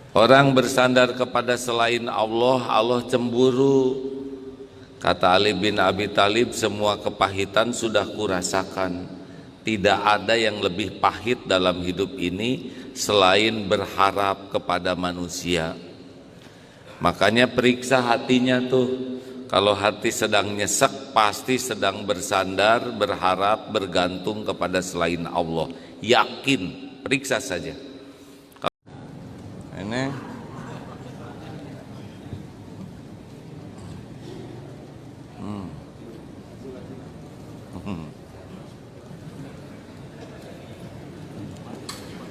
Orang bersandar kepada selain Allah, Allah cemburu. Kata Ali bin Abi Thalib, semua kepahitan sudah kurasakan. Tidak ada yang lebih pahit dalam hidup ini selain berharap kepada manusia. Makanya periksa hatinya tuh. Kalau hati sedang nyesek, pasti sedang bersandar, berharap, bergantung kepada selain Allah. Yakin, periksa saja. Ini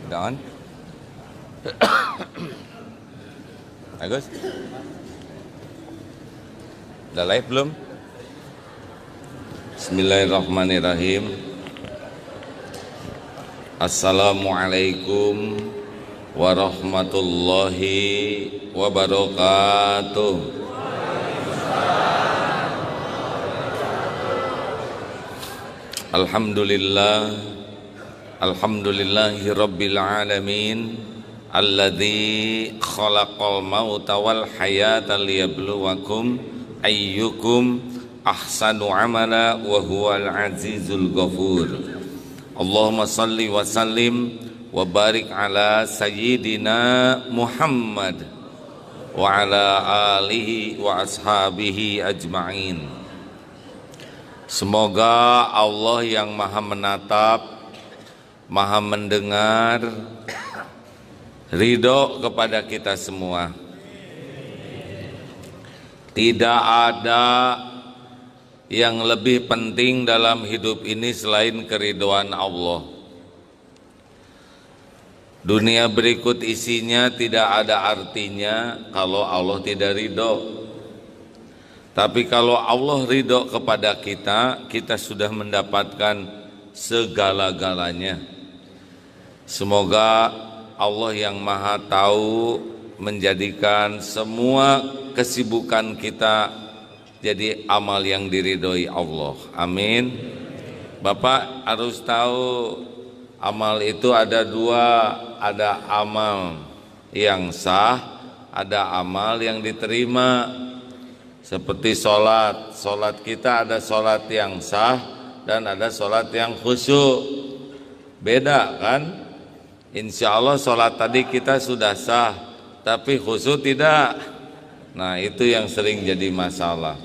udah on? Bagus? Udah live belum? Bismillahirrahmanirrahim. Assalamualaikum warahmatullahi wabarakatuh. Alhamdulillah, alhamdulillahi rabbil alamin, alladzi khalaqal mauta wal hayata liyabluwakum ayyukum ahsanu amala wa huwal azizul ghafur. Allahumma salli wa sallim wa barik ala sayyidina Muhammad wa ala alihi wa ashabihi ajma'in. Semoga Allah yang maha menatap, maha mendengar, ridho kepada kita semua. Tidak ada yang lebih penting dalam hidup ini selain keridhaan Allah. Dunia berikut isinya tidak ada artinya kalau Allah tidak ridho. Tapi kalau Allah ridho kepada kita, kita sudah mendapatkan segala-galanya. Semoga Allah yang maha tahu menjadikan semua kesibukan kita jadi amal yang diridhoi Allah. Amin. Bapak harus tahu, amal itu ada dua, ada amal yang sah, ada amal yang diterima. Seperti sholat, sholat kita ada sholat yang sah dan ada sholat yang khusyuk. Beda kan? Insya Allah sholat tadi kita sudah sah, tapi khusyuk tidak. Nah itu yang sering jadi masalah.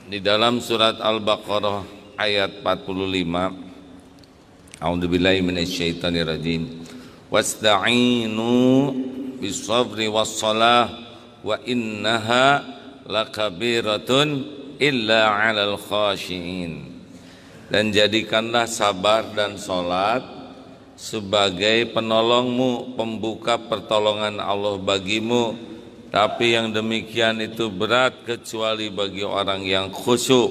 Di dalam surat Al-Baqarah ayat 45, A'udzubillahi minasyaitonirrajim. Wasta'inu bis-sabri was-shalah wa innaha lakabiratun illa 'alal khashiin. Dan jadikanlah sabar dan salat sebagai penolongmu, pembuka pertolongan Allah bagimu. Tapi yang demikian itu berat kecuali bagi orang yang khusyuk.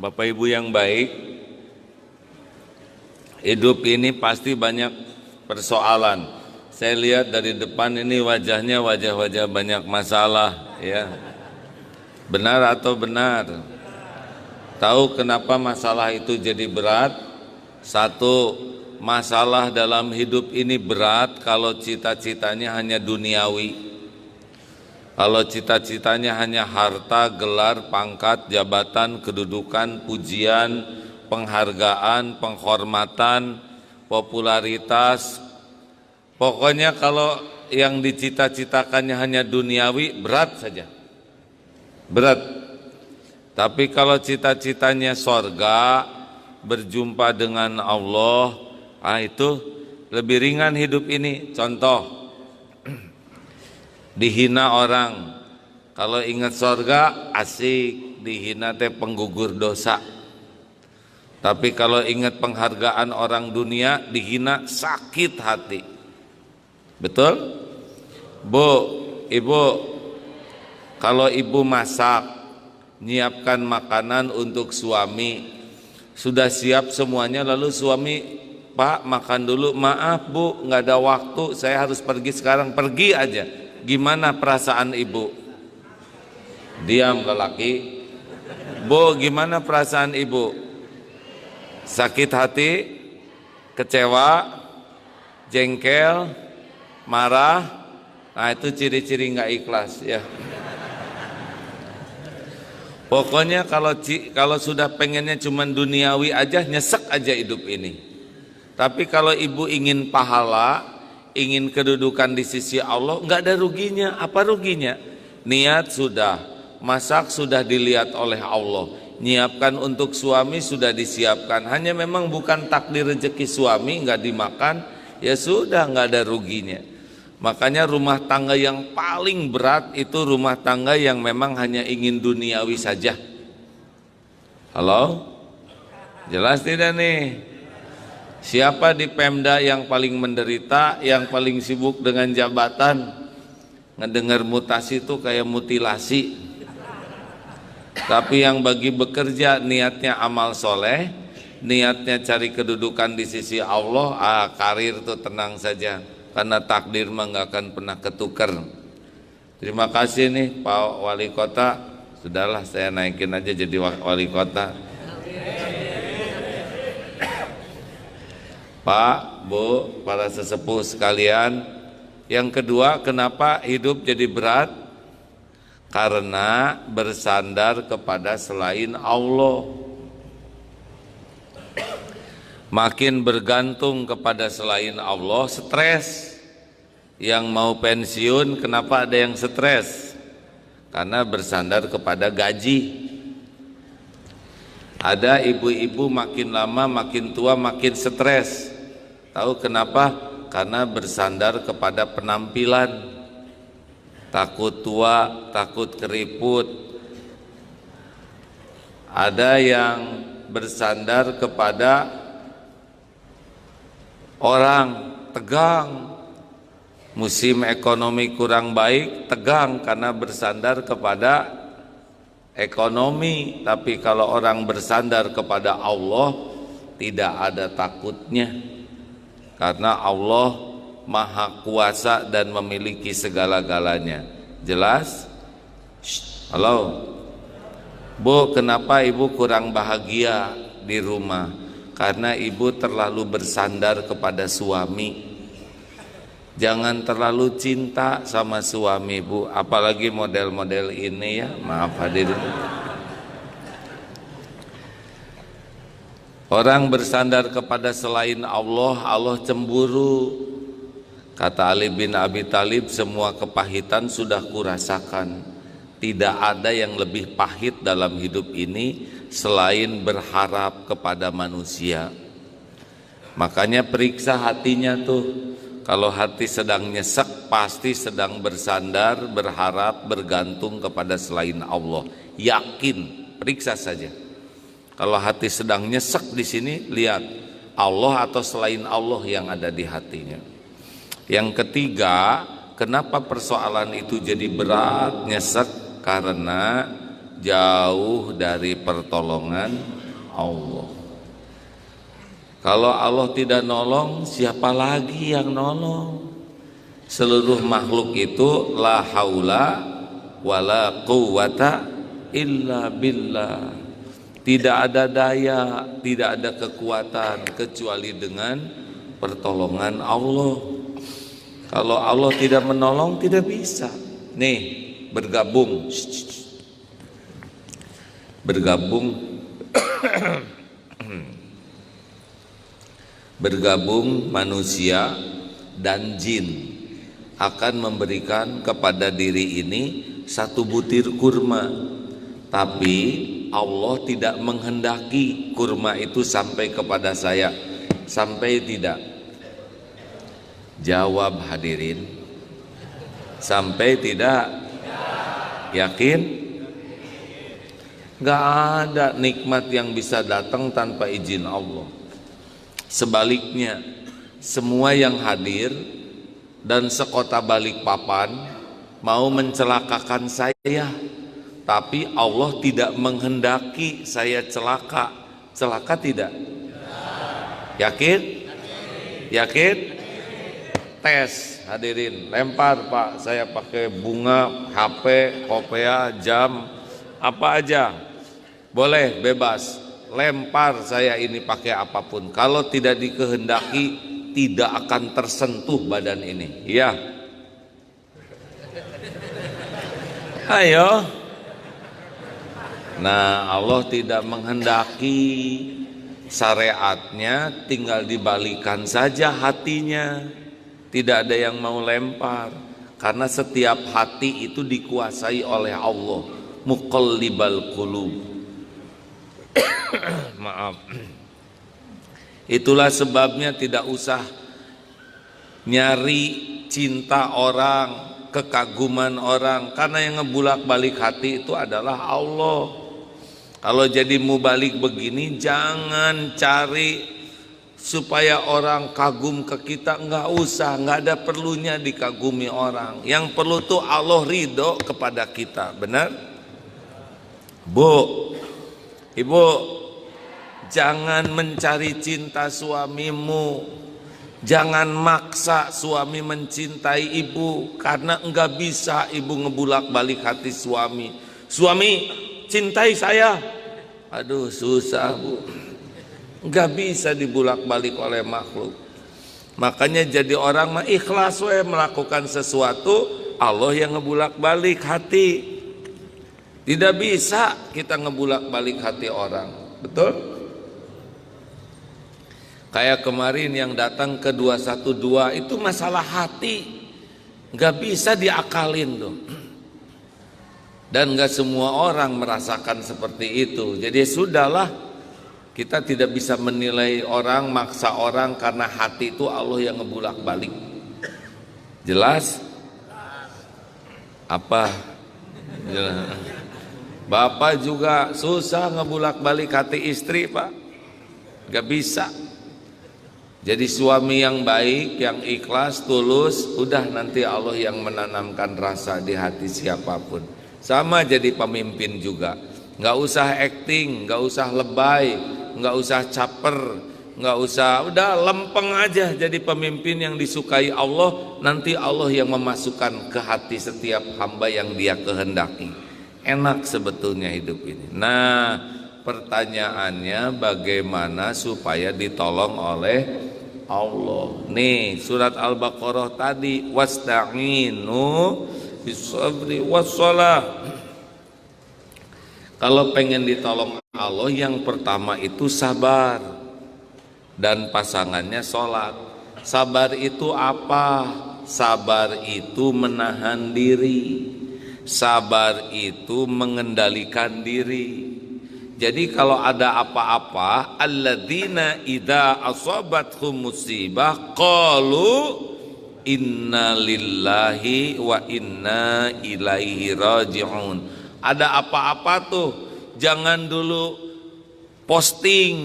Bapak Ibu yang baik, hidup ini pasti banyak persoalan. Saya lihat dari depan ini wajahnya wajah-wajah banyak masalah, ya. Benar atau benar? Tahu kenapa masalah itu jadi berat? Satu, masalah dalam hidup ini berat kalau cita-citanya hanya duniawi. Kalau cita-citanya hanya harta, gelar, pangkat, jabatan, kedudukan, pujian, penghargaan, penghormatan, popularitas, pokoknya kalau yang dicita-citakannya hanya duniawi, berat saja, berat. Tapi kalau cita-citanya sorga, berjumpa dengan Allah, itu lebih ringan hidup ini. Contoh, dihina orang, kalau ingat sorga asik, dihina teh penggugur dosa. Tapi kalau ingat penghargaan orang dunia, dihina sakit hati. Betul? Bu, ibu, kalau ibu masak, nyiapkan makanan untuk suami, sudah siap semuanya, lalu suami, Pak makan dulu, maaf bu, nggak ada waktu, saya harus pergi sekarang, pergi aja. Gimana perasaan ibu? Diam lelaki. Bu, gimana perasaan ibu? Sakit hati, kecewa, jengkel, marah. Nah itu ciri-ciri nggak ikhlas ya. Pokoknya kalau sudah pengennya cuman duniawi aja, nyesek aja hidup ini. Tapi kalau ibu ingin pahala, ingin kedudukan di sisi Allah, nggak ada ruginya. Apa ruginya? Niat sudah, masak sudah dilihat oleh Allah, nyiapkan untuk suami sudah disiapkan. Hanya memang bukan takdir rezeki suami nggak dimakan, ya sudah nggak ada ruginya. Makanya rumah tangga yang paling berat itu rumah tangga yang memang hanya ingin duniawi saja. Halo? Jelas tidak nih? Siapa di Pemda yang paling menderita, yang paling sibuk dengan jabatan? Ngedengar mutasi itu kayak mutilasi. Tapi yang bagi bekerja niatnya amal soleh, niatnya cari kedudukan di sisi Allah, karir itu tenang saja. Karena takdir mah nggak akan pernah ketukar. Terima kasih nih Pak Wali Kota. Sudahlah saya naikin aja jadi Wali Kota. Pak, Bu, para sesepuh sekalian. Yang kedua, kenapa hidup jadi berat? Karena bersandar kepada selain Allah. Makin bergantung kepada selain Allah, stres. Yang mau pensiun, kenapa ada yang stres? Karena bersandar kepada gaji. Ada ibu-ibu makin lama, makin tua, makin stres. Tahu kenapa? Karena bersandar kepada penampilan. Takut tua, takut keriput. Ada yang bersandar kepada orang, tegang. Musim ekonomi kurang baik, tegang karena bersandar kepada ekonomi. Tapi kalau orang bersandar kepada Allah, tidak ada takutnya. Karena Allah Maha Kuasa dan memiliki segala-galanya. Jelas? Halo? Bu, kenapa ibu kurang bahagia di rumah? Karena ibu terlalu bersandar kepada suami. Jangan terlalu cinta sama suami, Bu. Apalagi model-model ini ya. Maaf hadirin. Orang bersandar kepada selain Allah, Allah cemburu. Kata Ali bin Abi Thalib, semua kepahitan sudah kurasakan. Tidak ada yang lebih pahit dalam hidup ini selain berharap kepada manusia. Makanya periksa hatinya tuh. Kalau hati sedang nyesek, pasti sedang bersandar, berharap, bergantung kepada selain Allah. Yakin, periksa saja. Kalau hati sedang nyesek di sini, lihat Allah atau selain Allah yang ada di hatinya. Yang ketiga, kenapa persoalan itu jadi berat, nyesek? Karena jauh dari pertolongan Allah. Kalau Allah tidak nolong, siapa lagi yang nolong? Seluruh makhluk itu la haula wala quwata illa billah. Tidak ada daya, tidak ada kekuatan kecuali dengan pertolongan Allah. Kalau Allah tidak menolong, tidak bisa. Nih, bergabung. Bergabung manusia dan jin akan memberikan kepada diri ini satu butir kurma, tapi Allah tidak menghendaki kurma itu sampai kepada saya. Sampai tidak? Jawab hadirin. Sampai tidak? Yakin? Gak ada nikmat yang bisa datang tanpa izin Allah. Sebaliknya, semua yang hadir dan sekota Balikpapan mau mencelakakan saya, tapi Allah tidak menghendaki saya celaka. Celaka tidak? Yakin? Yakin? Tes hadirin, lempar Pak, saya pakai bunga, HP, kopea, jam, apa aja boleh, bebas. Lempar saya ini pakai apapun. Kalau tidak dikehendaki, tidak akan tersentuh badan ini. Iya. Ayo. Nah, Allah tidak menghendaki, syariatnya tinggal dibalikan saja hatinya. Tidak ada yang mau lempar, karena setiap hati itu dikuasai oleh Allah, muqallibal qulub. Maaf. Itulah sebabnya tidak usah nyari cinta orang, kekaguman orang, karena yang ngebulak-balik hati itu adalah Allah. Kalau jadi mubalik begini, jangan cari supaya orang kagum ke kita, nggak usah, nggak ada perlunya dikagumi orang. Yang perlu tuh Allah ridho kepada kita, benar? Bu, ibu, jangan mencari cinta suamimu, jangan maksa suami mencintai ibu, karena enggak bisa ibu ngebulak balik hati suami. Suami, cintai saya. Aduh, susah bu, nggak bisa dibulak-balik oleh makhluk. Makanya jadi orang mah ikhlas we melakukan sesuatu, Allah yang ngebulak-balik hati. Tidak bisa kita ngebulak-balik hati orang, betul? Kayak kemarin yang datang ke 212 itu masalah hati, nggak bisa diakalin tuh. Dan nggak semua orang merasakan seperti itu. Jadi sudahlah, kita tidak bisa menilai orang, maksa orang, karena hati itu Allah yang ngebulak-balik. Jelas? Apa? Jelas. Bapak juga susah ngebulak-balik hati istri, Pak. Nggak bisa. Jadi suami yang baik, yang ikhlas, tulus, udah nanti Allah yang menanamkan rasa di hati siapapun. Sama jadi pemimpin juga, nggak usah acting, nggak usah lebay, nggak usah caper, nggak usah, udah lempeng aja jadi pemimpin yang disukai Allah. Nanti Allah yang memasukkan ke hati setiap hamba yang Dia kehendaki. Enak sebetulnya hidup ini. Nah, pertanyaannya bagaimana supaya ditolong oleh Allah. Nih surat Al-Baqarah tadi, wasta'inu bisabri wassalah. Kalau pengen ditolong Allah, yang pertama itu sabar, dan pasangannya sholat. Sabar itu apa? Sabar itu menahan diri, sabar itu mengendalikan diri. Jadi kalau ada apa-apa, alladzina idza asabathum musibah qalu inna lillahi wa inna ilaihi raji'un. Ada apa-apa tuh, jangan dulu posting,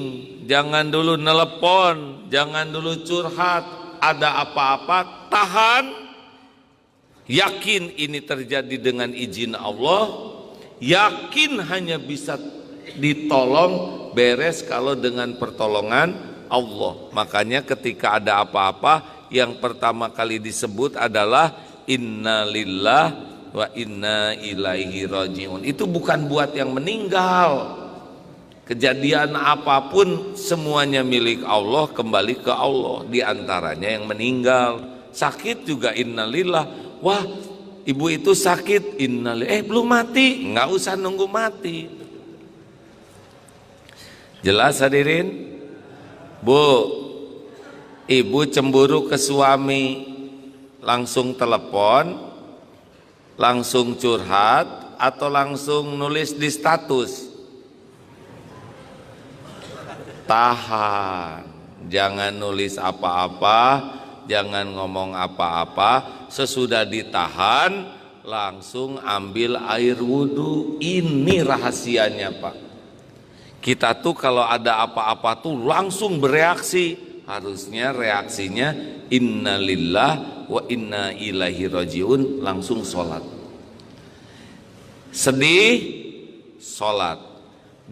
jangan dulu nelepon, jangan dulu curhat. Ada apa-apa, tahan, yakin ini terjadi dengan izin Allah, yakin hanya bisa ditolong beres kalau dengan pertolongan Allah. Makanya ketika ada apa-apa, yang pertama kali disebut adalah inna lillah wa inna ilaihi raji'un. Itu bukan buat yang meninggal. Kejadian apapun semuanya milik Allah, kembali ke Allah. Di antaranya yang meninggal. Sakit juga inna lillah. Wah, ibu itu sakit, inna lillah. Belum mati, nggak usah nunggu mati. Jelas hadirin? Bu, ibu cemburu ke suami, langsung telepon, langsung curhat, atau langsung nulis di status? Tahan, jangan nulis apa-apa, jangan ngomong apa-apa. Sesudah ditahan, langsung ambil air wudhu. Ini rahasianya, Pak. Kita tuh kalau ada apa-apa tuh langsung bereaksi. Harusnya reaksinya inna lillah wa inna ilaihi rajiun, langsung sholat. Sedih, sholat.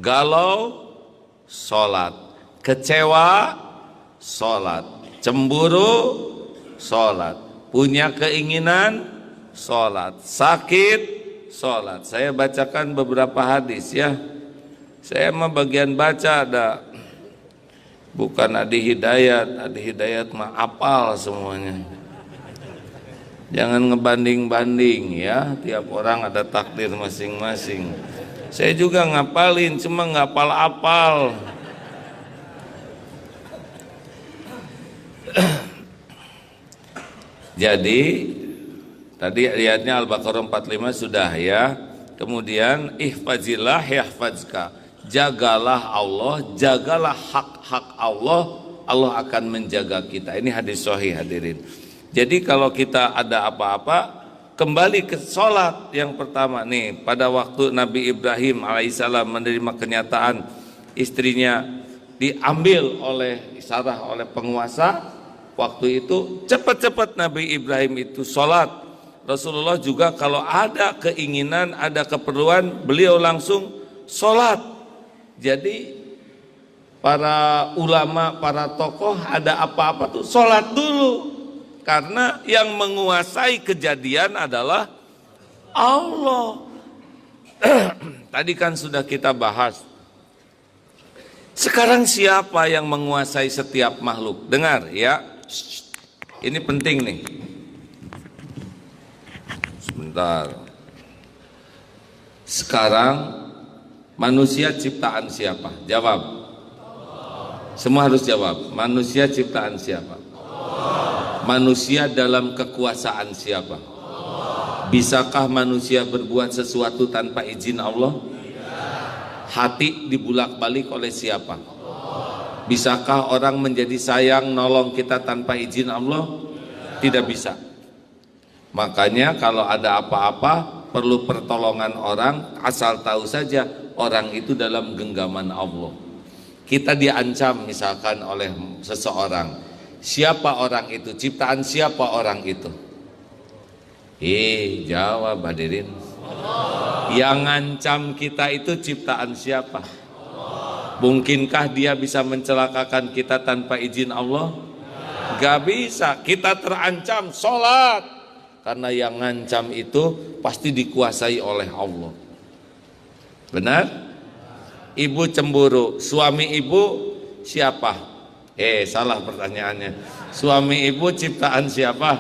Galau, sholat. Kecewa, sholat. Cemburu, sholat. Punya keinginan, sholat. Sakit, sholat. Saya bacakan beberapa hadis ya. Saya mah bagian baca ada. Bukan Adi Hidayat mah apal semuanya. Jangan ngebanding-banding ya, tiap orang ada takdir masing-masing. Saya juga ngapalin, cuma ngapal apal. Jadi tadi ayatnya Al-Baqarah 45 sudah ya. Kemudian ihfazillah yahfazka. Jagalah Allah, jagalah hak-hak Allah, Allah akan menjaga kita. Ini hadis sahih hadirin. Jadi kalau kita ada apa-apa, kembali ke sholat yang pertama nih. Pada waktu Nabi Ibrahim alaihissalam menerima kenyataan istrinya diambil oleh Sarah oleh penguasa, waktu itu cepat-cepat Nabi Ibrahim itu sholat. Rasulullah juga kalau ada keinginan, ada keperluan, beliau langsung sholat. Jadi para ulama, para tokoh ada apa-apa tuh sholat dulu, karena yang menguasai kejadian adalah Allah. Tadi kan sudah kita bahas. Sekarang siapa yang menguasai setiap makhluk? Dengar ya, ini penting nih. Sebentar. Sekarang manusia ciptaan siapa? Jawab. Semua harus jawab. Manusia ciptaan siapa? Manusia dalam kekuasaan siapa? Bisakah manusia berbuat sesuatu tanpa izin Allah? Hati dibulak-balik oleh siapa? Bisakah orang menjadi sayang nolong kita tanpa izin Allah? Tidak bisa. Makanya kalau ada apa-apa perlu pertolongan orang, asal tahu saja orang itu dalam genggaman Allah. Kita diancam misalkan oleh seseorang, siapa orang itu? Ciptaan siapa orang itu? Jawab hadirin. Yang ngancam kita itu ciptaan siapa? Mungkinkah dia bisa mencelakakan kita tanpa izin Allah? Gak bisa. Kita terancam sholat, karena yang ngancam itu pasti dikuasai oleh Allah. Benar? Ibu cemburu, suami ibu siapa? Salah pertanyaannya. Suami ibu ciptaan siapa?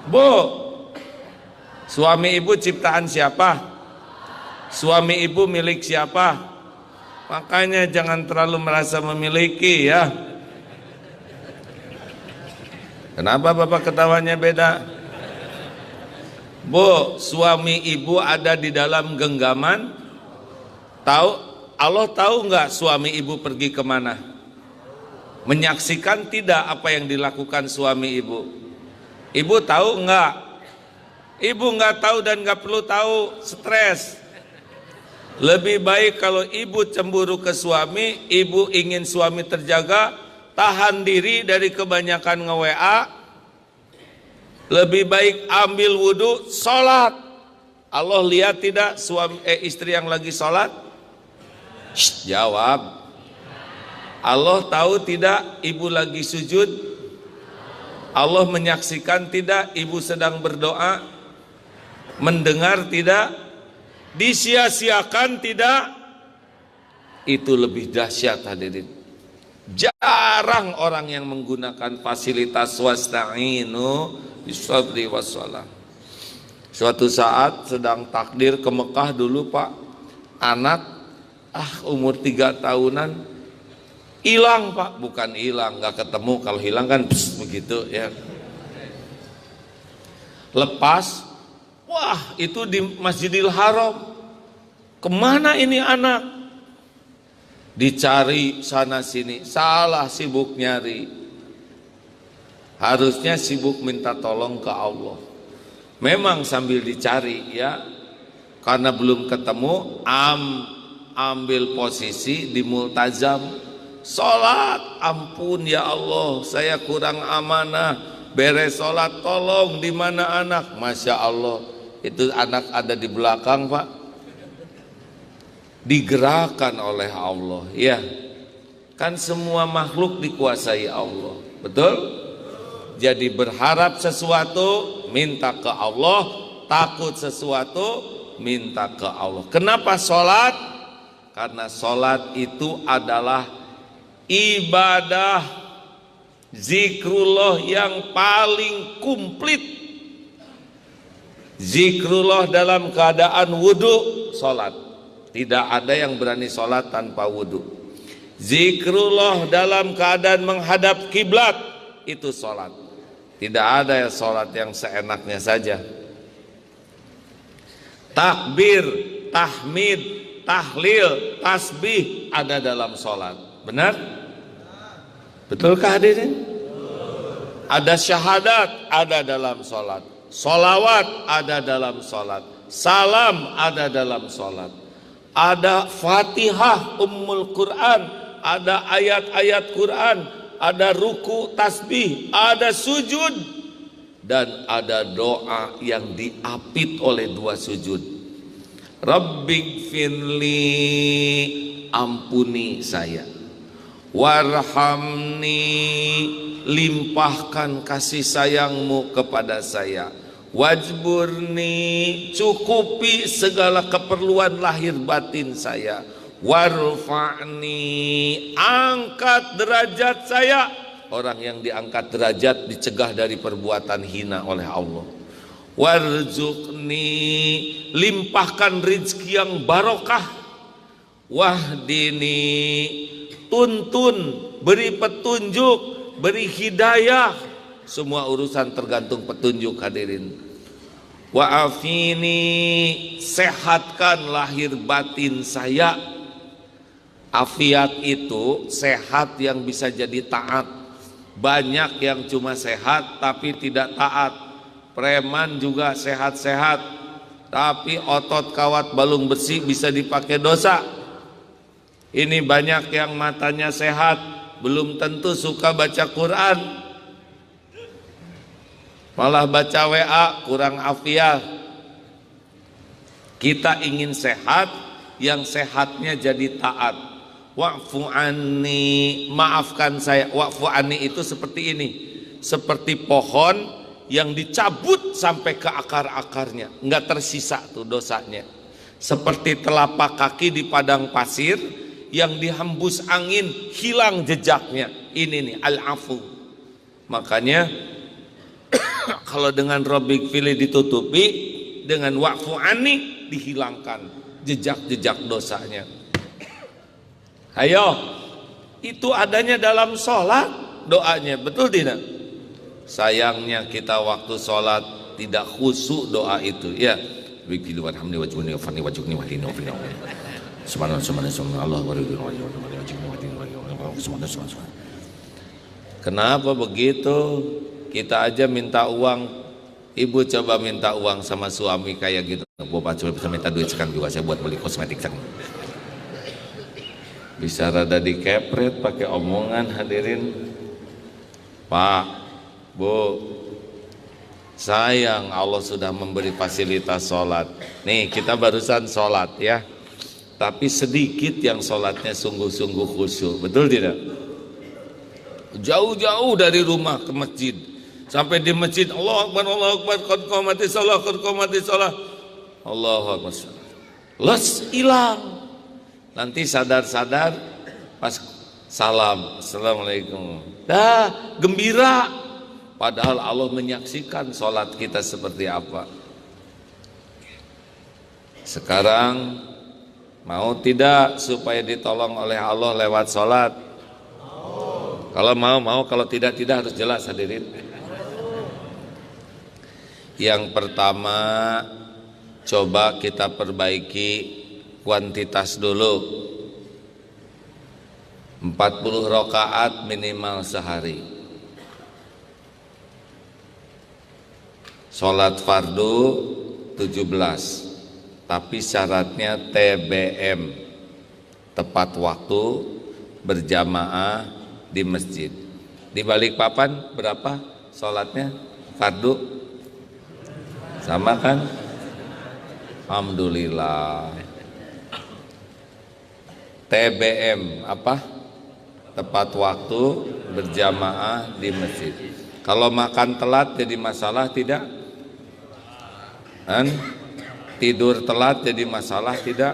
Bu, suami ibu ciptaan siapa? Suami ibu milik siapa? Makanya jangan terlalu merasa memiliki ya. Kenapa bapak ketawanya beda? Bu, suami ibu ada di dalam genggaman. Tahu, Allah tahu nggak suami ibu pergi kemana? Menyaksikan tidak apa yang dilakukan suami ibu? Ibu tahu nggak? Ibu nggak tahu dan nggak perlu tahu, stres. Lebih baik kalau ibu cemburu ke suami, ibu ingin suami terjaga, tahan diri dari kebanyakan nge-WA. Lebih baik ambil wudhu, sholat. Allah lihat tidak suami istri yang lagi sholat? Jawab. Allah tahu tidak ibu lagi sujud? Allah menyaksikan tidak ibu sedang berdoa? Mendengar tidak? Disia-siakan tidak? Itu lebih dahsyat hadirin. Jarang orang yang menggunakan fasilitas wasta'inu bisabri wassalam. Suatu saat sedang takdir ke Mekah dulu Pak, anak umur 3 tahunan hilang Pak, bukan hilang, nggak ketemu, kalau hilang kan begitu ya. Lepas, wah itu di Masjidil Haram. Kemana ini anak? Dicari sana sini, salah sibuk nyari. Harusnya sibuk minta tolong ke Allah. Memang sambil dicari ya, karena belum ketemu, ambil posisi di multazam, sholat. Ampun ya Allah, saya kurang amanah, beres sholat tolong di mana anak? Masya Allah, itu anak ada di belakang Pak, digerakkan oleh Allah ya. Kan semua makhluk dikuasai Allah, betul? Jadi berharap sesuatu minta ke Allah, takut sesuatu minta ke Allah. Kenapa sholat? Karena sholat itu adalah ibadah zikrullah yang paling komplit. Zikrullah dalam keadaan wudu, sholat. Tidak ada yang berani sholat tanpa wudu. Zikrullah dalam keadaan menghadap kiblat, itu sholat. Tidak ada yang sholat yang seenaknya saja. Takbir, tahmid, tahlil, tasbih ada dalam sholat. Benar? Betulkah hadirin? Ada syahadat ada dalam sholat. Sholawat ada dalam sholat. Salam ada dalam sholat. Ada Fatihah Ummul Quran, ada ayat-ayat Quran, ada ruku tasbih, ada sujud, dan ada doa yang diapit oleh dua sujud. Rabbighfirli, ampuni saya. Warhamni, limpahkan kasih sayangmu kepada saya. Wajburni, cukupi segala keperluan lahir batin saya. Warfa'ni, angkat derajat saya. Orang yang diangkat derajat dicegah dari perbuatan hina oleh Allah. Warzuqni, limpahkan rizki yang barokah. Wahdini, tuntun, beri petunjuk, beri hidayah. Semua urusan tergantung petunjuk hadirin. Wa'afini, sehatkan lahir batin saya. Afiat itu sehat yang bisa jadi taat. Banyak yang cuma sehat tapi tidak taat. Preman juga sehat-sehat tapi otot kawat balung besi bisa dipakai dosa. Ini banyak yang matanya sehat belum tentu suka baca Quran, malah baca WA, kurang afiat. Kita ingin sehat, yang sehatnya jadi taat. Wa'fu anni, maafkan saya. Wa'fu anni itu seperti ini, seperti pohon yang dicabut sampai ke akar-akarnya, nggak tersisa tuh dosanya. Seperti telapak kaki di padang pasir yang dihembus angin hilang jejaknya. Ini nih al-afu. Makanya kalau dengan Rabbighfirli ditutupi, dengan wa'fu anni dihilangkan jejak-jejak dosanya. Ayo, itu adanya dalam sholat doanya, betul tidak? Sayangnya kita waktu sholat tidak khusyuk doa itu. Ya, kenapa begitu? Kita aja minta uang, ibu coba minta uang sama suami kayak gitu. Bapak coba bisa minta duit sekarang juga, saya buat beli kosmetik sekarang. Bisa rada dikepret pakai omongan hadirin. Pak, Bu, sayang Allah sudah memberi fasilitas sholat. Nih kita barusan sholat ya, tapi sedikit yang sholatnya sungguh-sungguh khusyuk, betul tidak? Jauh-jauh dari rumah ke masjid, sampai di masjid Allahu Akbar, Allahu Akbar, qad qamatis shalah, qad qamatis shalah, Allahu Akbar, los hilang. Nanti sadar-sadar pas salam, assalamualaikum, dah gembira, padahal Allah menyaksikan sholat kita seperti apa. Sekarang mau tidak supaya ditolong oleh Allah lewat sholat? Kalau mau, kalau tidak harus jelas hadirin. Yang pertama, coba kita perbaiki kuantitas dulu. 40 rakaat minimal sehari. Sholat fardu 17, tapi syaratnya TBM, tepat waktu, berjamaah di masjid. Di Balikpapan berapa sholatnya fardu? Sama kan? Alhamdulillah. TBM apa? Tepat waktu, berjamaah di masjid. Kalau makan telat jadi masalah tidak? Tidur telat jadi masalah tidak?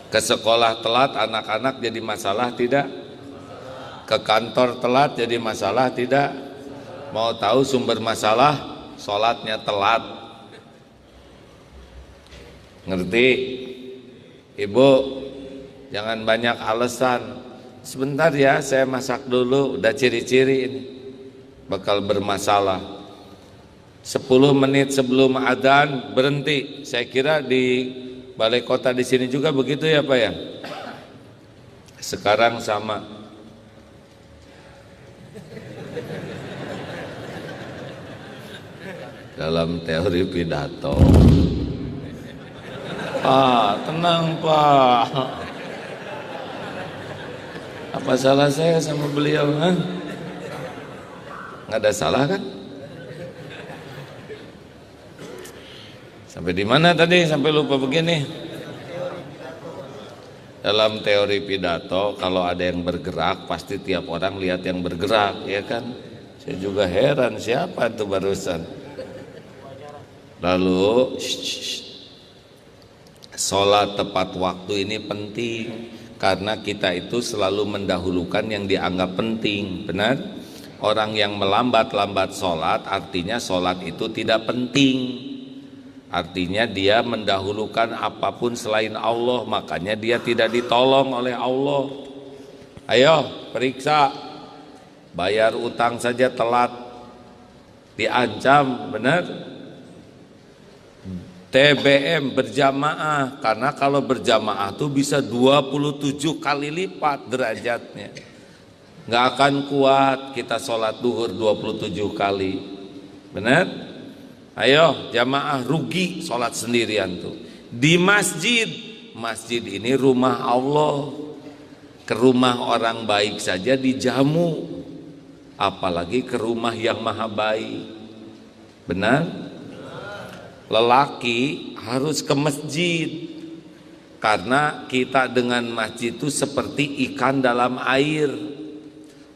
Ke sekolah telat anak-anak jadi masalah tidak? Ke kantor telat jadi masalah tidak? Mau tahu sumber masalah? Sholatnya telat. Ngerti? Ibu, jangan banyak alasan. Sebentar ya, saya masak dulu. Udah ciri-ciri ini bakal bermasalah. 10 menit sebelum adzan berhenti. Saya kira di balai kota di sini juga begitu ya Pak ya. Sekarang sama. Dalam teori pidato. Pak, tenang Pak. Apa salah saya sama beliau? Nggak ada salah kan? Sampai di mana tadi? Sampai lupa begini. Dalam teori pidato, kalau ada yang bergerak, pasti tiap orang lihat yang bergerak, ya kan? Saya juga heran, siapa itu barusan? Lalu, sholat tepat waktu ini penting, karena kita itu selalu mendahulukan yang dianggap penting, benar? Orang yang melambat-lambat sholat, artinya sholat itu tidak penting. Artinya dia mendahulukan apapun selain Allah, makanya dia tidak ditolong oleh Allah. Ayo periksa, bayar utang saja telat, diancam, benar? TBM berjamaah, karena kalau berjamaah tuh bisa 27 kali lipat derajatnya. Nggak akan kuat kita sholat duhur 27 kali, benar? Ayo jamaah, rugi sholat sendirian tuh di masjid. Masjid ini rumah Allah, ke rumah orang baik saja dijamu, apalagi ke rumah yang maha baik, benar? Lelaki harus ke masjid, karena kita dengan masjid itu seperti ikan dalam air.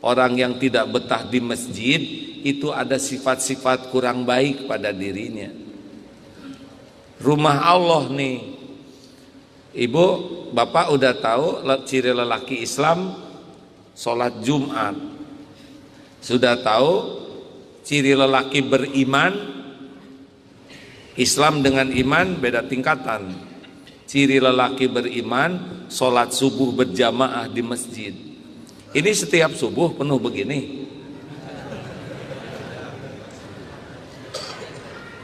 Orang yang tidak betah di masjid itu ada sifat-sifat kurang baik pada dirinya. Rumah Allah nih, ibu, bapak udah tahu ciri lelaki Islam, sholat Jumat. Sudah tahu ciri lelaki beriman. Islam dengan iman beda tingkatan. Ciri lelaki beriman, sholat subuh berjamaah di masjid. Ini setiap subuh penuh begini.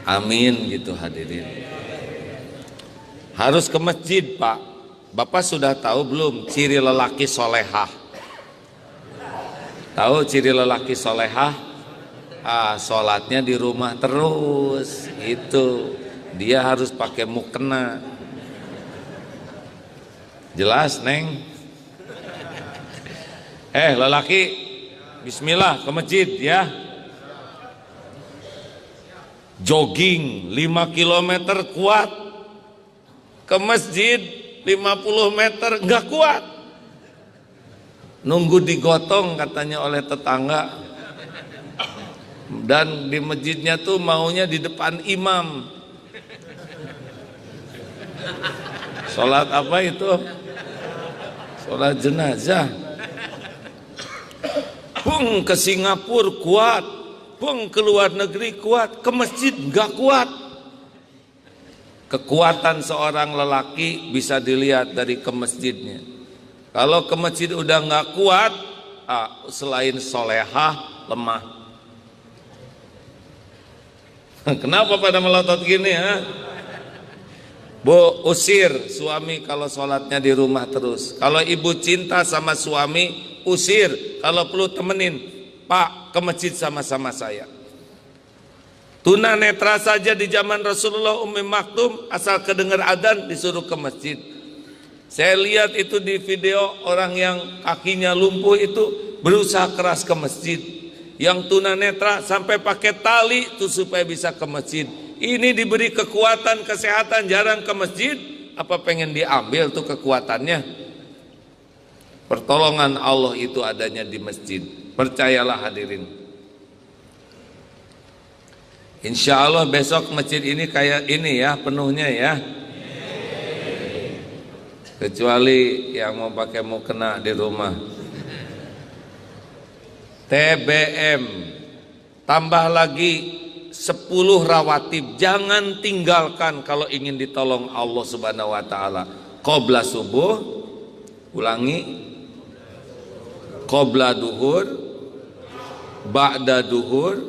Amin gitu hadirin. Harus ke masjid Pak. Bapak sudah tahu belum ciri lelaki solehah? Tahu ciri lelaki solehah? Sholatnya di rumah terus. Itu dia harus pakai mukena. Jelas Neng? Lelaki, bismillah ke masjid ya. Jogging 5 km kuat, ke masjid 50 meter nggak kuat, nunggu digotong katanya oleh tetangga. Dan di masjidnya tuh maunya di depan imam. Sholat apa itu? Sholat jenazah. Pung ke Singapura kuat, pung ke luar negeri kuat, ke masjid nggak kuat. Kekuatan seorang lelaki bisa dilihat dari ke masjidnya. Kalau ke masjid udah nggak kuat, selain solehah lemah. Kenapa pada melotot gini ya? Bu, usir suami kalau sholatnya di rumah terus. Kalau ibu cinta sama suami, usir. Kalau perlu temenin, Pak ke masjid sama-sama saya. Tunanetra saja di zaman Rasulullah Ummi Maktum, asal kedengar adzan disuruh ke masjid. Saya lihat itu di video, orang yang kakinya lumpuh itu berusaha keras ke masjid. Yang tunanetra sampai pakai tali itu supaya bisa ke masjid. Ini diberi kekuatan kesehatan, jarang ke masjid, apa pengen diambil tuh kekuatannya? Pertolongan Allah itu adanya di masjid. Percayalah hadirin. Insya Allah besok masjid ini kayak ini ya, penuhnya ya. Kecuali yang mau pakai mukena di rumah. TBM, tambah lagi 10 rawatib. Jangan tinggalkan kalau ingin ditolong Allah Subhanahu wa taala. Qobla subuh, ulangi, qobla duhur, ba'da duhur,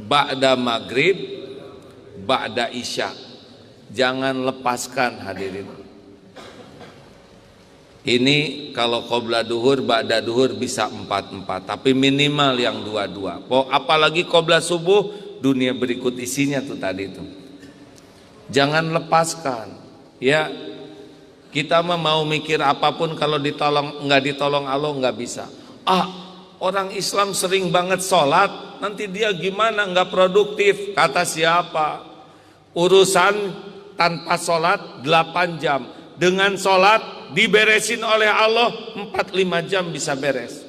ba'da maghrib, ba'da isya. Jangan lepaskan hadirin. Ini kalau qobla duhur, ba'da duhur bisa 4-4, tapi minimal yang 2-2. Apalagi qobla subuh, dunia berikut isinya tuh tadi tuh. Jangan lepaskan. Ya, kita mah mau mikir apapun kalau nggak ditolong Allah nggak bisa. Orang Islam sering banget sholat, nanti dia gimana, nggak produktif. Kata siapa? Urusan tanpa sholat 8 jam, dengan sholat diberesin oleh Allah 4-5 jam bisa beres.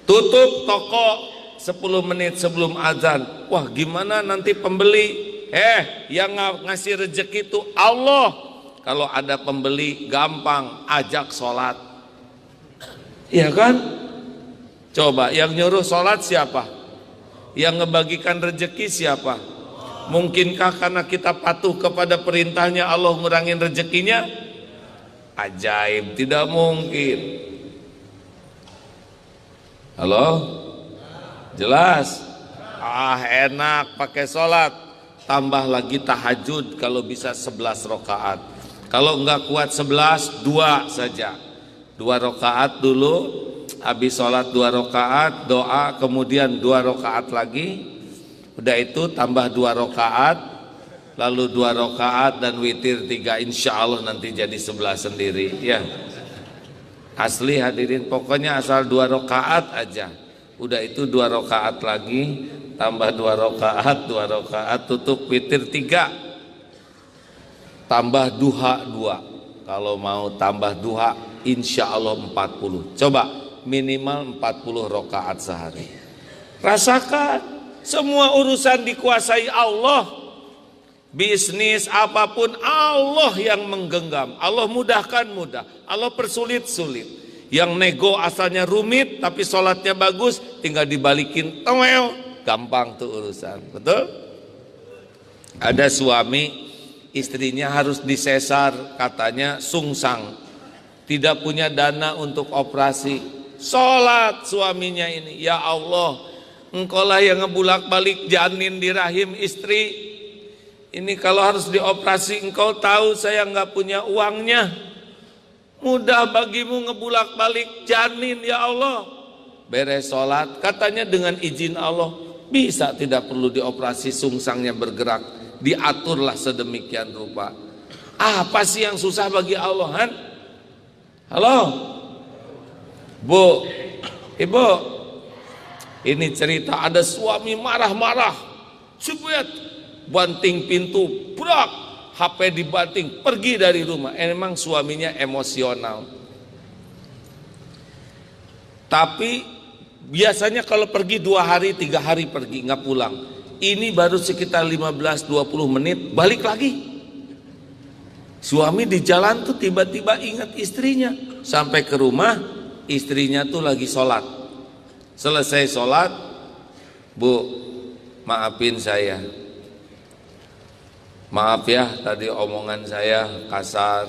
Tutup toko 10 menit sebelum azan. Wah, gimana nanti pembeli? Yang ngasih rezeki itu Allah. Kalau ada pembeli gampang ajak sholat. Iya kan? Coba yang nyuruh sholat siapa? Yang ngebagikan rezeki siapa? Mungkinkah karena kita patuh kepada perintahnya Allah ngurangin rezekinya? Ajaib, tidak mungkin. Halo? Jelas? Enak pakai sholat. Tambah lagi tahajud kalau bisa 11 rakaat. Kalau enggak kuat 11, 2 saja. 2 rakaat dulu, habis sholat 2 rakaat, doa, kemudian 2 rakaat lagi. Udah itu tambah 2 rakaat, lalu 2 rakaat dan witir 3. Insya Allah nanti jadi 11 sendiri. Ya, asli hadirin, pokoknya asal 2 rakaat aja. Udah itu 2 rakaat lagi, tambah 2 rakaat, 2 rakaat, tutup witir 3, tambah duha 2. Kalau mau tambah duha, insya Allah 40. Coba minimal 40 rakaat sehari. Rasakan. Semua urusan dikuasai Allah. Bisnis apapun Allah yang menggenggam. Allah mudahkan mudah, Allah persulit sulit. Yang nego asalnya rumit tapi sholatnya bagus, tinggal dibalikin towel, gampang tuh urusan. Betul? Ada suami istrinya harus disesar, katanya sungsang, tidak punya dana untuk operasi. Sholat suaminya ini, ya Allah, Engkau lah yang ngebulak balik janin di rahim istri. Ini kalau harus dioperasi, Engkau tahu saya nggak punya uangnya. Mudah bagimu ngebulak balik janin, ya Allah. Beres sholat, katanya dengan izin Allah, bisa, tidak perlu dioperasi, sungsangnya bergerak. Diaturlah sedemikian rupa. Apa sih yang susah bagi Allah, Han? Halo Bu, Ibu, ini cerita ada suami marah-marah, cepat banting pintu, brak, HP dibanting, pergi dari rumah. Emang suaminya emosional. Tapi biasanya kalau pergi 2 hari 3 hari pergi nggak pulang. Ini baru sekitar 15-20 menit balik lagi. Suami di jalan tuh tiba-tiba ingat istrinya. Sampai ke rumah, istrinya tuh lagi sholat. Selesai sholat, Bu, maafin saya. Maaf ya, tadi omongan saya kasar,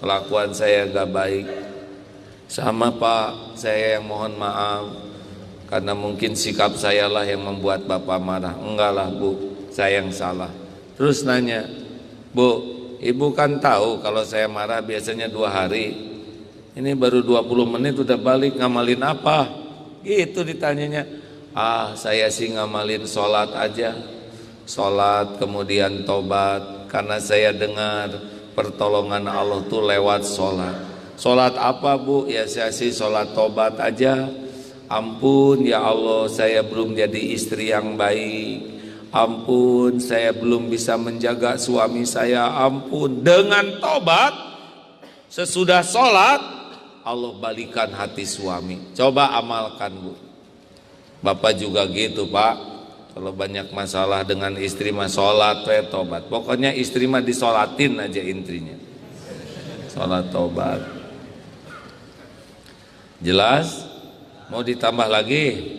kelakuan saya gak baik. Sama Pak, saya yang mohon maaf, karena mungkin sikap saya lah yang membuat Bapak marah. Enggak lah Bu, saya yang salah. Terus nanya, Bu, Ibu kan tahu kalau saya marah biasanya 2 hari. Ini baru 20 menit udah balik, ngamalin apa? Gitu ditanyanya. Saya sih ngamalin sholat aja. Sholat kemudian tobat, karena saya dengar pertolongan Allah tuh lewat sholat. Sholat apa Bu? Ya saya sih sholat tobat aja. Ampun ya Allah, saya belum jadi istri yang baik. Ampun, saya belum bisa menjaga suami saya. Ampun. Dengan tobat, sesudah sholat, Allah balikan hati suami. Coba amalkan Bu. Bapak juga gitu Pak. Kalau banyak masalah dengan istri mah sholat, tobat. Pokoknya istri mah disolatin aja intinya. Sholat tobat. Jelas? Mau ditambah lagi?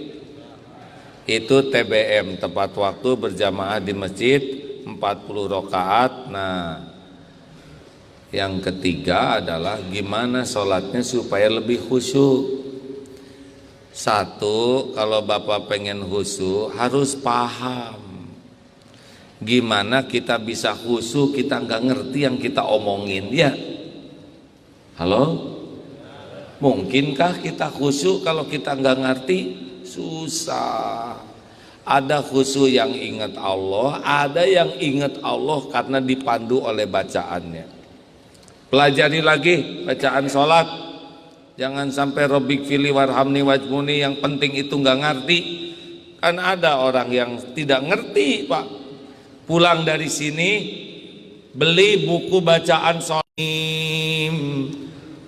Itu TBM, tepat waktu berjamaah di masjid 40 rakaat. Nah, yang ketiga adalah gimana sholatnya supaya lebih khusyuk. Satu, kalau Bapak pengen khusyuk harus paham gimana kita bisa khusyuk, kita nggak ngerti yang kita omongin, ya. Halo? Mungkinkah kita khusyuk kalau kita nggak ngerti? Susah. Ada khusyuk yang ingat Allah, ada yang ingat Allah karena dipandu oleh bacaannya. Pelajari lagi bacaan sholat. Jangan sampai robik fili warhamni wajmuni yang penting itu nggak ngerti. Kan ada orang yang tidak ngerti, Pak. Pulang dari sini beli buku bacaan sholat.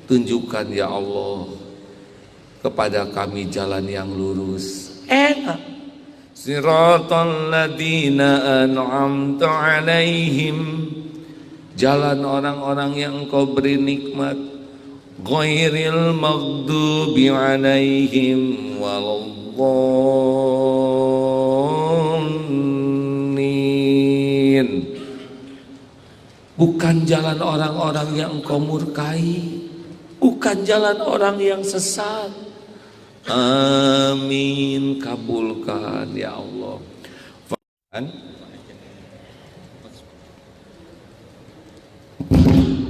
Tunjukkan ya Allah kepada kami jalan yang lurus. Enak. Siratal ladzina an'amta 'alaihim. Jalan orang-orang yang Engkau beri nikmat. Ghairil maghdubi 'alaihim waladdallin. Bukan jalan orang-orang yang Engkau murkai, bukan jalan orang yang sesat. Amin, kabulkan ya Allah.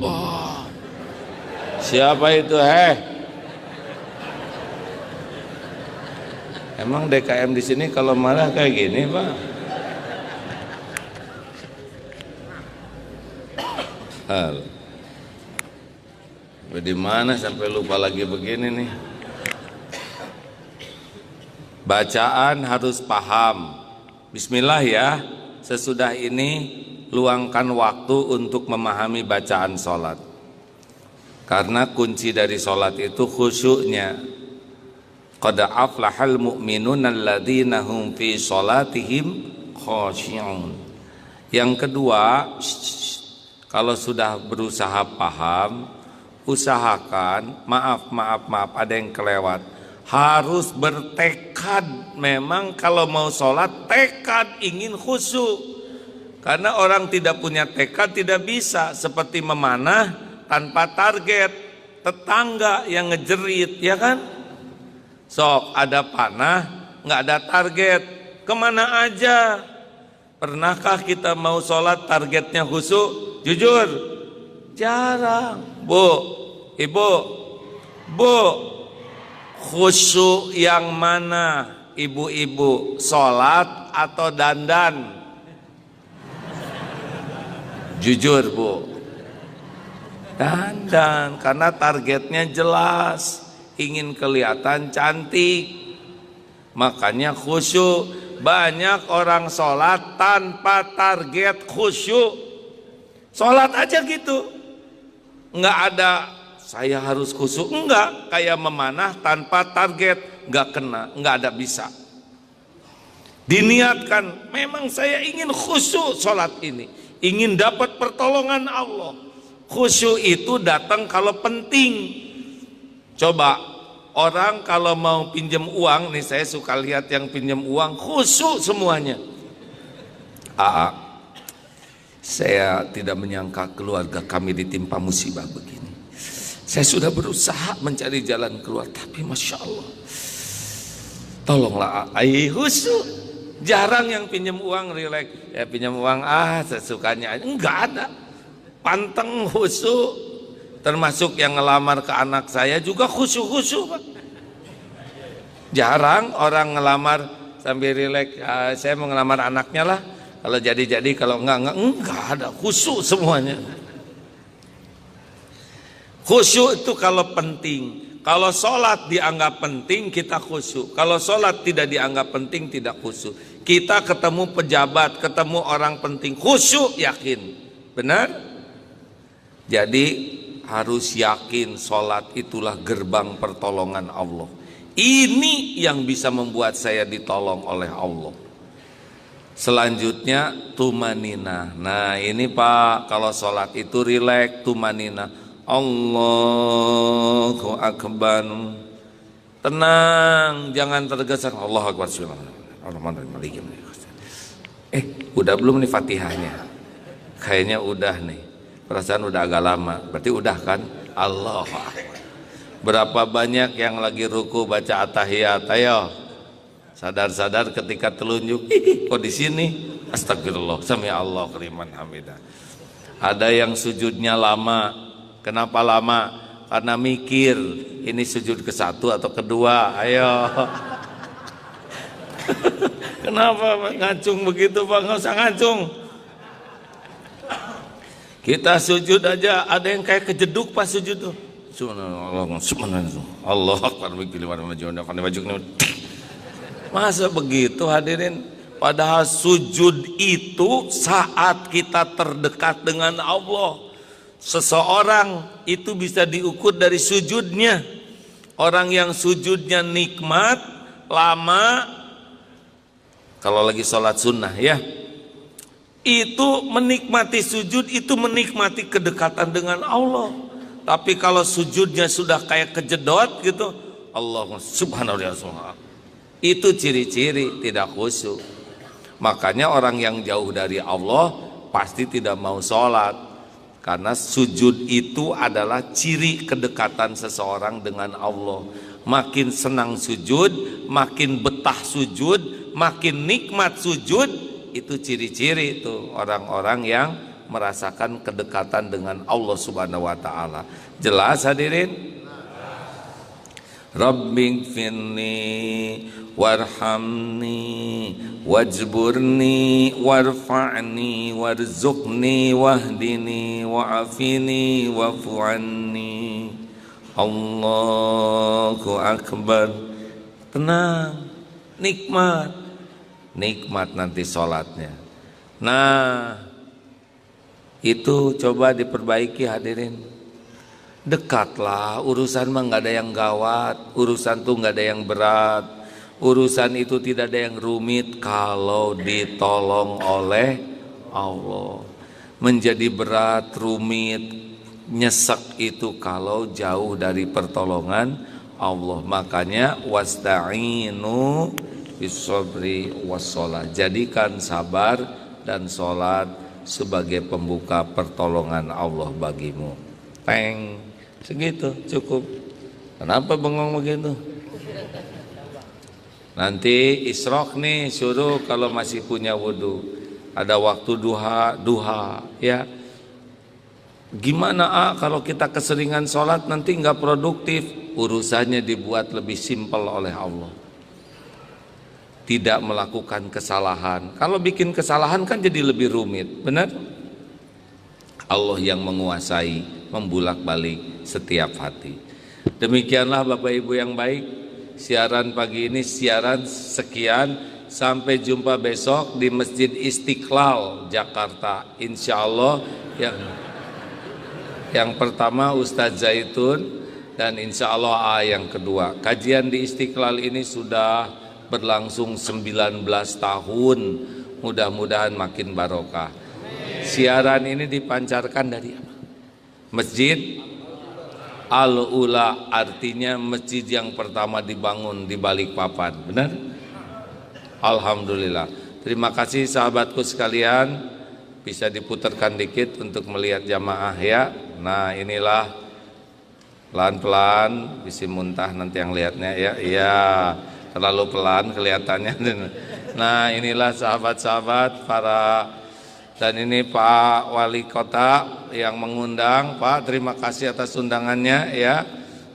Oh, siapa itu? Emang DKM di sini kalau marah kayak gini, Pak? Hal. Di mana sampai lupa lagi begini nih? Bacaan harus paham. Bismillah ya. Sesudah ini luangkan waktu untuk memahami bacaan sholat. Karena kunci dari sholat itu khusyuknya. Qad aflahal mu'minun alladzina hum fi sholatihim khashi'un. Yang kedua, kalau sudah berusaha paham, usahakan maaf ada yang kelewat. Harus bertekad. Memang kalau mau sholat tekad ingin khusyuk. Karena orang tidak punya tekad tidak bisa. Seperti memanah tanpa target, tetangga yang ngejerit, ya kan? Sok ada panah, nggak ada target, kemana aja? Pernahkah kita mau sholat targetnya khusyuk? Jujur, jarang. Bu, ibu, bu, khusyuk yang mana? Ibu-ibu, sholat atau dandan? Jujur, Bu. Dandan, karena targetnya jelas, ingin kelihatan cantik, makanya khusyuk. Banyak orang sholat tanpa target khusyuk, sholat aja gitu, nggak ada saya harus khusyuk, enggak, kayak memanah tanpa target, nggak kena, nggak ada bisa. Diniatkan, memang saya ingin khusyuk sholat ini, ingin dapat pertolongan Allah. Khusyuk itu datang kalau penting. Coba orang kalau mau pinjam uang nih, saya suka lihat yang pinjam uang khusyuk semuanya. Saya tidak menyangka keluarga kami ditimpa musibah begini. Saya sudah berusaha mencari jalan keluar, tapi masya Allah, tolonglah khusyuk. Jarang yang pinjam uang rileks, ya pinjam uang sesukanya aja, enggak ada. Panteng khusyuk. Termasuk yang ngelamar ke anak saya juga khusyuk-khusyuk, Pak. Jarang orang ngelamar sambil rileks, saya mau ngelamar anaknya lah, kalau jadi-jadi, kalau enggak ada, khusyuk semuanya. Khusyuk itu kalau penting. Kalau sholat dianggap penting, kita khusyuk. Kalau sholat tidak dianggap penting, tidak khusyuk. Kita ketemu pejabat, ketemu orang penting, khusyuk, yakin. Benar? Jadi harus yakin sholat itulah gerbang pertolongan Allah. Ini yang bisa membuat saya ditolong oleh Allah. Selanjutnya tumanina. Nah ini Pak, kalau sholat itu rileks, tumanina. Allahu Akbar. tenang, jangan tergesa. Allahu Akbar. Udah belum nih Fatihahnya? Kayaknya udah nih. Perasaan udah agak lama. Berarti udah kan? Allahu Akbar. Berapa banyak yang lagi ruku baca at-tahiyat? Ayo. Sadar-sadar ketika telunjuk, kok di sini? Astagfirullah, sami Allah liman hamidah. Ada yang sujudnya lama. Kenapa lama? Karena mikir, ini sujud ke satu atau kedua. Ayo. Kenapa ngacung begitu Pak? Nggak usah ngacung. Kita sujud aja, ada yang kayak kejeduk pas sujud tuh. Allah Akbar. Masa begitu hadirin? Padahal sujud itu saat kita terdekat dengan Allah. Seseorang itu bisa diukur dari sujudnya. Orang yang sujudnya nikmat, lama, kalau lagi sholat sunnah ya, itu menikmati sujud, itu menikmati kedekatan dengan Allah. Tapi kalau sujudnya sudah kayak kejedot gitu, Allah subhanahu wa ta'ala, itu ciri-ciri tidak khusyuk. Makanya orang yang jauh dari Allah pasti tidak mau sholat, karena sujud itu adalah ciri kedekatan seseorang dengan Allah. Makin senang sujud, makin betah sujud, makin nikmat sujud, itu ciri-ciri itu orang-orang yang merasakan kedekatan dengan Allah Subhanahu wa ta'ala. Jelas hadirin? Rabbighfirli warhamni wajburni warfa'ni warzuqni wahdini wa'afini wa'fu anni. Allahu Akbar. Tenang, nikmat, nikmat nanti sholatnya. Nah, itu coba diperbaiki hadirin. Dekatlah, urusan mah nggak ada yang gawat, urusan tuh nggak ada yang berat, urusan itu tidak ada yang rumit kalau ditolong oleh Allah. Menjadi berat, rumit, nyesek itu kalau jauh dari pertolongan Allah. Makanya wasta'inu bis-sabri was-shalah. Jadikan sabar dan sholat sebagai pembuka pertolongan Allah bagimu. Peng, segitu cukup. Kenapa bengong begitu? Nanti isrok nih, suruh kalau masih punya wudhu, ada waktu duha ya. Gimana kalau kita keseringan sholat nanti nggak produktif? Urusannya dibuat lebih simpel oleh Allah. Tidak melakukan kesalahan. Kalau bikin kesalahan kan jadi lebih rumit, benar? Allah yang menguasai, membulak-balik setiap hati. Demikianlah Bapak Ibu yang baik, siaran pagi ini siaran sekian. Sampai jumpa besok di Masjid Istiqlal Jakarta. Insya Allah yang pertama Ustadz Zaitun, dan insya Allah yang kedua. Kajian di Istiqlal ini sudah berlangsung 19 tahun. Mudah-mudahan makin barokah. Siaran ini dipancarkan dari apa? Masjid Al-Ula, artinya masjid yang pertama dibangun di Balikpapan. Benar? Alhamdulillah. Terima kasih sahabatku sekalian. Bisa diputarkan dikit untuk melihat jamaah ya. Nah, inilah pelan-pelan, bisa muntah nanti yang lihatnya ya. Iya, terlalu pelan kelihatannya. Nah, inilah sahabat-sahabat para, dan ini Pak Wali Kota yang mengundang. Pak, terima kasih atas undangannya ya.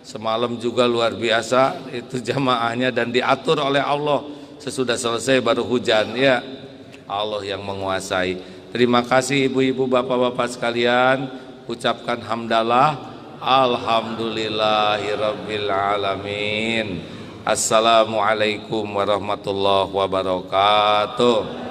Semalam juga luar biasa itu jamaahnya, dan diatur oleh Allah. Sesudah selesai baru hujan ya. Allah yang menguasai. Terima kasih ibu-ibu, bapak-bapak sekalian. Ucapkan hamdalah. Alhamdulillahirabbil alamin. Assalamualaikum warahmatullahi wabarakatuh.